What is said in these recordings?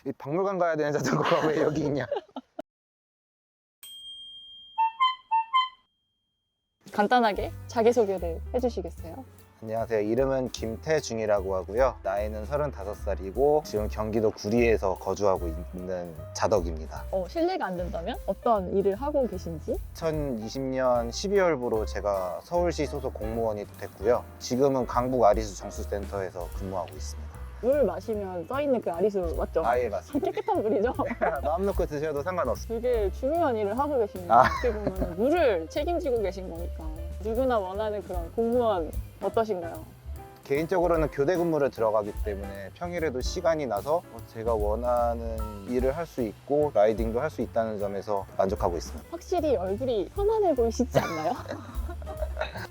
이 박물관 가야 되는 자전거가 왜 여기 있냐? 간단하게 자기소개를 해주시겠어요? 안녕하세요. 이름은 김태중이라고 하고요. 나이는 35살이고 지금 경기도 구리에서 거주하고 있는 자덕입니다. 실례가 안 된다면 어떤 일을 하고 계신지? 2020년 12월부로 제가 서울시 소속 공무원이 됐고요. 지금은 강북 아리수 정수센터에서 근무하고 있습니다. 물 마시면 써있는 그 아리수 맞죠? 예, 맞습니다. 깨끗한 물이죠? 마음 놓고 드셔도 상관없습니다. 되게 중요한 일을 하고 계십니다. 아. 어떻게 보면 물을 책임지고 계신 거니까 누구나 원하는 그런 공무원 어떠신가요? 개인적으로는 교대 근무를 들어가기 때문에 평일에도 시간이 나서 제가 원하는 일을 할 수 있고 라이딩도 할 수 있다는 점에서 만족하고 있습니다. 확실히 얼굴이 편안해 보이시지 않나요?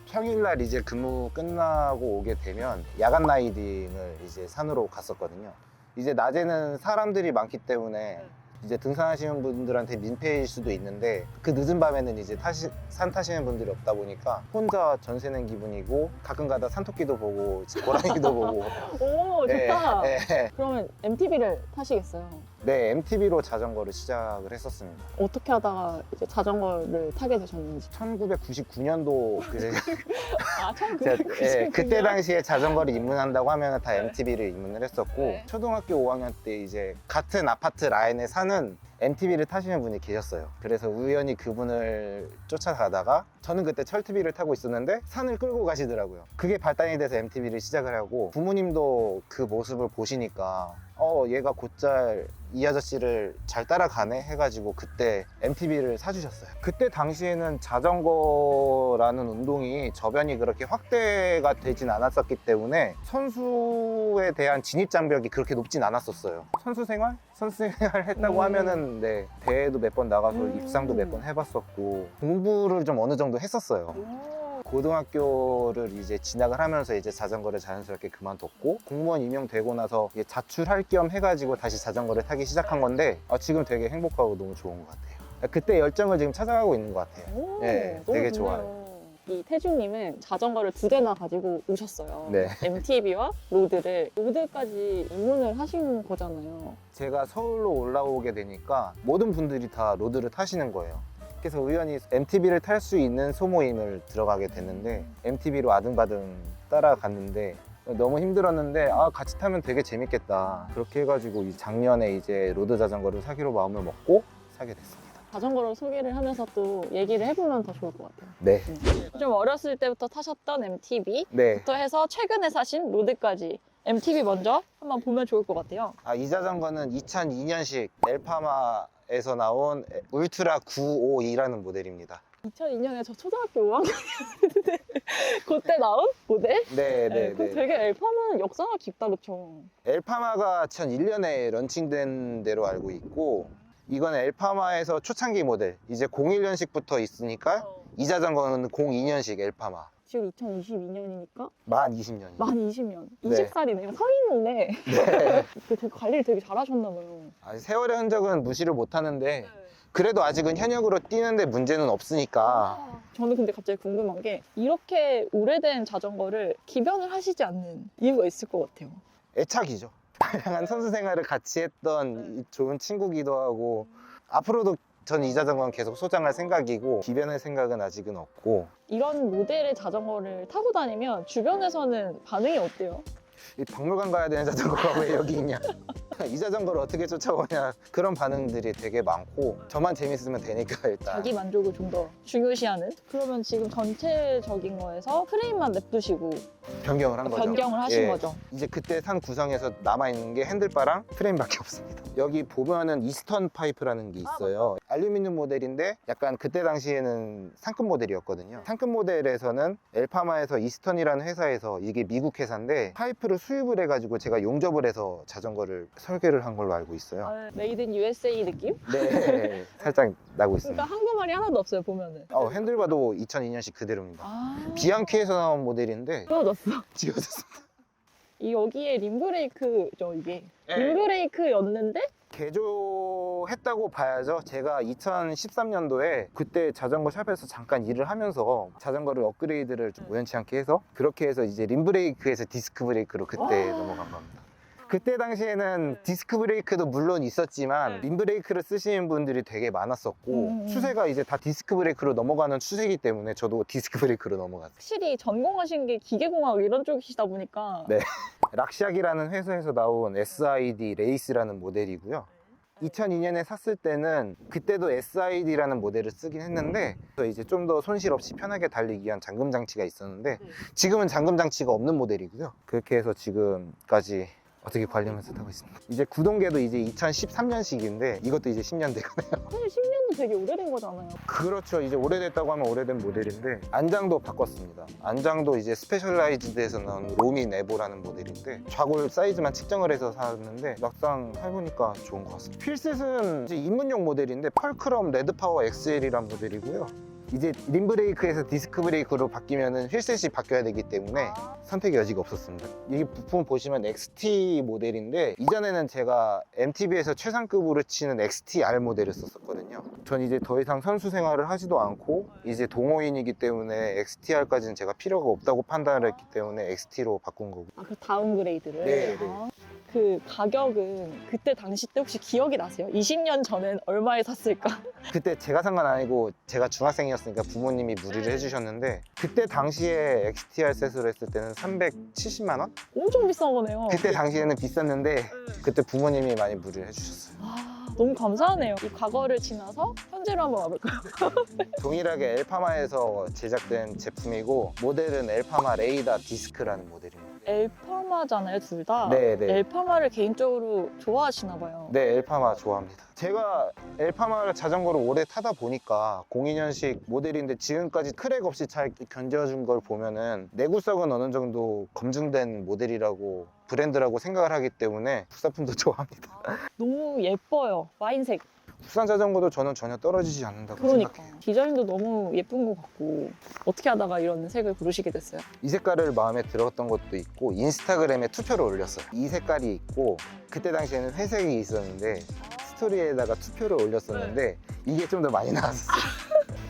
평일날 이제 근무 끝나고 오게 되면 야간 라이딩을 이제 산으로 갔었거든요. 이제 낮에는 사람들이 많기 때문에 이제 등산하시는 분들한테 민폐일 수도 있는데 그 늦은 밤에는 이제 산 타시는 분들이 없다 보니까 혼자 전세 낸 기분이고 가끔가다 산토끼도 보고 고라니도 보고. 오, 좋다. 네, 그러면 MTB를 타시겠어요? 네, MTB로 자전거를 시작을 했었습니다. 어떻게 하다가 이제 자전거를 타게 되셨는지. 1999년도 아, 그때 당시에 자전거를 입문한다고 하면 다 MTB를 입문을 했었고 네. 초등학교 5학년 때 이제 같은 아파트 라인에 사는 MTB를 타시는 분이 계셨어요. 그래서 우연히 그분을 쫓아가다가 저는 그때 철트비를 타고 있었는데 산을 끌고 가시더라고요. 그게 발단이 돼서 MTB를 시작을 하고 부모님도 그 모습을 보시니까 얘가 곧잘 이 아저씨를 잘 따라가네 해가지고 그때 MTB를 사주셨어요. 그때 당시에는 자전거라는 운동이 저변이 그렇게 확대가 되진 않았었기 때문에 선수에 대한 진입 장벽이 그렇게 높진 않았었어요. 선수 생활 했다고 하면은 네, 대회도 몇 번 나가서 입상도 몇 번 해봤었고 공부를 좀 어느 정도 했었어요. 고등학교를 이제 진학을 하면서 이제 자전거를 자연스럽게 그만뒀고 공무원 임용되고 나서 이제 자출할 겸 해가지고 다시 자전거를 타기 시작한 건데 지금 되게 행복하고 너무 좋은 것 같아요. 그때 열정을 지금 찾아가고 있는 것 같아요. 오, 네, 너무 되게 좋네요. 좋아요. 이 태중님은 자전거를 2대나 가지고 오셨어요. 네. MTB와 로드까지 입문을 하신 거잖아요. 제가 서울로 올라오게 되니까 모든 분들이 다 로드를 타시는 거예요. 그래서 우연히 MTB를 탈 수 있는 소모임을 들어가게 됐는데 MTB로 아등바등 따라갔는데 너무 힘들었는데 같이 타면 되게 재밌겠다. 그렇게 해가지고 작년에 이제 로드 자전거를 사기로 마음을 먹고 사게 됐습니다. 자전거를 소개를 하면서 또 얘기를 해보면 더 좋을 것 같아요. 네. 좀 어렸을 때부터 타셨던 MTB부터 네. 해서 최근에 사신 로드까지 MTB 먼저 한번 보면 좋을 것 같아요. 이 자전거는 2002년식 엘파마에서 나온 울트라 952라는 모델입니다. 2002년에 저 초등학교 5학년이었는데 그때 나온 모델? 네. 그 되게 엘파마는 역사가 깊다, 그쵸? 엘파마가 2001년에 런칭된 대로 알고 있고 이건 엘파마에서 초창기 모델 이제 01년식부터 있으니까 이 자전거는 02년식 엘파마 지금 2022년이니까 만 20년이요. 만 20년, 네. 20살이네요. 성인이네. 네. 되게 관리를 되게 잘하셨나 봐요. 세월의 흔적은 무시를 못하는데 그래도 아직은 현역으로 뛰는데 문제는 없으니까. 저는 근데 갑자기 궁금한 게 이렇게 오래된 자전거를 기변을 하시지 않는 이유가 있을 것 같아요. 애착이죠. 다양한 선수 생활을 같이 했던 좋은 친구기도 하고 앞으로도 저는 이 자전거는 계속 소장할 생각이고 기변할 생각은 아직은 없고. 이런 모델의 자전거를 타고 다니면 주변에서는 반응이 어때요? 이 박물관 가야 되는 자전거가 왜 여기 있냐, 이 자전거를 어떻게 쫓아오냐, 그런 반응들이 되게 많고 저만 재밌으면 되니까 일단 자기 만족을 좀 더 중요시하는? 그러면 지금 전체적인 거에서 프레임만 냅두시고 변경을 한 거죠. 변경을 하신 예. 거죠? 이제 그때 산 구성에서 남아있는 게 핸들바랑 프레임밖에 없습니다. 여기 보면은 이스턴 파이프라는 게 있어요. 알루미늄 모델인데 약간 그때 당시에는 상급 모델이었거든요. 상급 모델에서는 엘파마에서 이스턴이라는 회사에서 이게 미국 회사인데 파이프를 수입을 해가지고 제가 용접을 해서 자전거를 설계를 한 걸로 알고 있어요. 메이드 인 USA 느낌? 네, 살짝 나고 있습니다. 그러니까 한국말이 하나도 없어요, 보면은. 핸들바도 2002년식 그대로입니다. 아, 비앙키에서 나온 모델인데 떨어졌어. 지워졌습니다. 여기에 림브레이크죠, 이게. 네. 림브레이크였는데 개조했다고 봐야죠. 제가 2013년도에 그때 자전거 샵에서 잠깐 일을 하면서 자전거를 업그레이드를 좀 우연치 않게 해서 그렇게 해서 이제 림브레이크에서 디스크 브레이크로 그때 넘어간 겁니다. 그때 당시에는 디스크 브레이크도 물론 있었지만 림 브레이크를 쓰시는 분들이 되게 많았었고 추세가 이제 다 디스크 브레이크로 넘어가는 추세이기 때문에 저도 디스크 브레이크로 넘어갔어요. 확실히 전공하신 게 기계공학 이런 쪽이시다 보니까 네. 락시악이라는 회사에서 나온 SID 레이스라는 모델이고요. 2002년에 샀을 때는 그때도 SID라는 모델을 쓰긴 했는데 이제 좀 더 손실 없이 편하게 달리기 위한 잠금 장치가 있었는데 지금은 잠금 장치가 없는 모델이고요. 그렇게 해서 지금까지 어떻게 관리하면서 타고 있습니다. 이제 구동계도 이제 2013년식인데 이것도 이제 10년 되거든요. 사실 10년도 되게 오래된 거잖아요. 그렇죠. 이제 오래됐다고 하면 오래된 모델인데 안장도 바꿨습니다. 안장도 이제 스페셜라이즈드에서 나온 로민 에보라는 모델인데 좌골 사이즈만 측정을 해서 샀는데 막상 해보니까 좋은 것 같습니다. 휠셋은 이제 입문용 모델인데 펄크럼 레드파워 XL이란 모델이고요. 이제 림 브레이크에서 디스크 브레이크로 바뀌면은 휠셋이 바뀌어야 되기 때문에 선택의 여지가 없었습니다. 이 부품 보시면 XT 모델인데 이전에는 제가 MTB에서 최상급으로 치는 XTR 모델을 썼었거든요. 전 이제 더 이상 선수 생활을 하지도 않고 이제 동호인이기 때문에 XTR까지는 제가 필요가 없다고 판단을 했기 때문에 XT로 바꾼 거고. 아, 그 다운그레이드를? 네, 네. 아, 그 가격은 그때 당시 때 혹시 기억이 나세요? 20년 전엔 얼마에 샀을까? 그때 제가 산 건 아니고 제가 중학생이었으니까 부모님이 무리를 해주셨는데 그때 당시에 XTR 셋으로 했을 때는 370만 원? 엄청 비싼 거네요. 그때 당시에는 비쌌는데 그때 부모님이 많이 무리를 해주셨어요. 아, 너무 감사하네요. 이 과거를 지나서 현재로 한번 와볼까요? 동일하게 엘파마에서 제작된 제품이고 모델은 엘파마 레이다 디스크라는 모델입니다. 엘파마잖아요, 둘 다. 네, 네. 엘파마를 개인적으로 좋아하시나 봐요. 네, 엘파마 좋아합니다. 제가 엘파마를 자전거를 오래 타다 보니까 02년식 모델인데 지금까지 크랙 없이 잘 견뎌준 걸 보면은 내구성은 어느 정도 검증된 모델이라고 브랜드라고 생각을 하기 때문에 국산품도 좋아합니다. 너무 예뻐요, 와인색. 국산 자전거도 저는 전혀 떨어지지 않는다고 그러니까 생각해요. 디자인도 너무 예쁜 것 같고 어떻게 하다가 이런 색을 고르시게 됐어요? 이 색깔을 마음에 들었던 것도 있고 인스타그램에 투표를 올렸어요. 이 색깔이 있고 그때 당시에는 회색이 있었는데 스토리에다가 투표를 올렸었는데 이게 좀 더 많이 나왔었어요.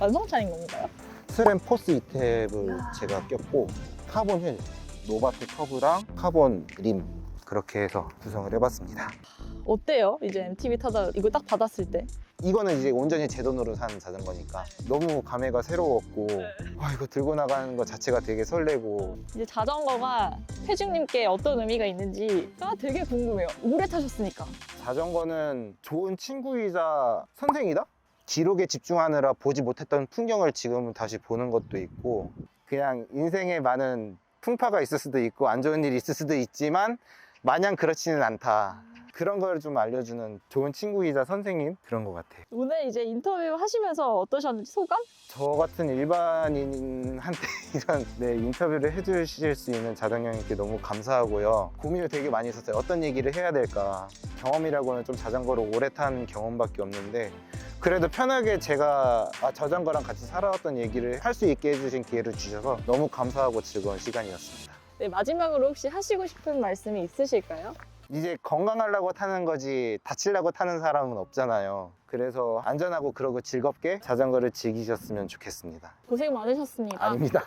완성차인 건가요? 스램 포스 이탭을 제가 꼈고 카본 휠, 노바트 커브랑 카본 림 그렇게 해서 구성을 해봤습니다. 어때요? 이제 MTB 타다 이거 딱 받았을 때 이거는 이제 온전히 제 돈으로 산 자전거니까 너무 감회가 새로웠고 이거 들고 나가는 것 자체가 되게 설레고 이제 자전거가 태중님께 어떤 의미가 있는지가 되게 궁금해요. 오래 타셨으니까. 자전거는 좋은 친구이자 선생이다? 기록에 집중하느라 보지 못했던 풍경을 지금 다시 보는 것도 있고 그냥 인생에 많은 풍파가 있을 수도 있고 안 좋은 일이 있을 수도 있지만 마냥 그렇지는 않다. 그런 걸 좀 알려주는 좋은 친구이자 선생님 그런 것 같아요. 오늘 이제 인터뷰 하시면서 어떠셨는지 소감? 저 같은 일반인한테 이런 인터뷰를 해주실 수 있는 자정형님께 너무 감사하고요. 고민을 되게 많이 했었어요. 어떤 얘기를 해야 될까. 경험이라고는 좀 자전거를 오래 탄 경험밖에 없는데 그래도 편하게 제가 자전거랑 같이 살아왔던 얘기를 할 수 있게 해주신 기회를 주셔서 너무 감사하고 즐거운 시간이었습니다. 네, 마지막으로 혹시 하시고 싶은 말씀이 있으실까요? 이제 건강하려고 타는 거지 다치려고 타는 사람은 없잖아요. 그래서 안전하고 그러고 즐겁게 자전거를 즐기셨으면 좋겠습니다. 고생 많으셨습니다. 아닙니다.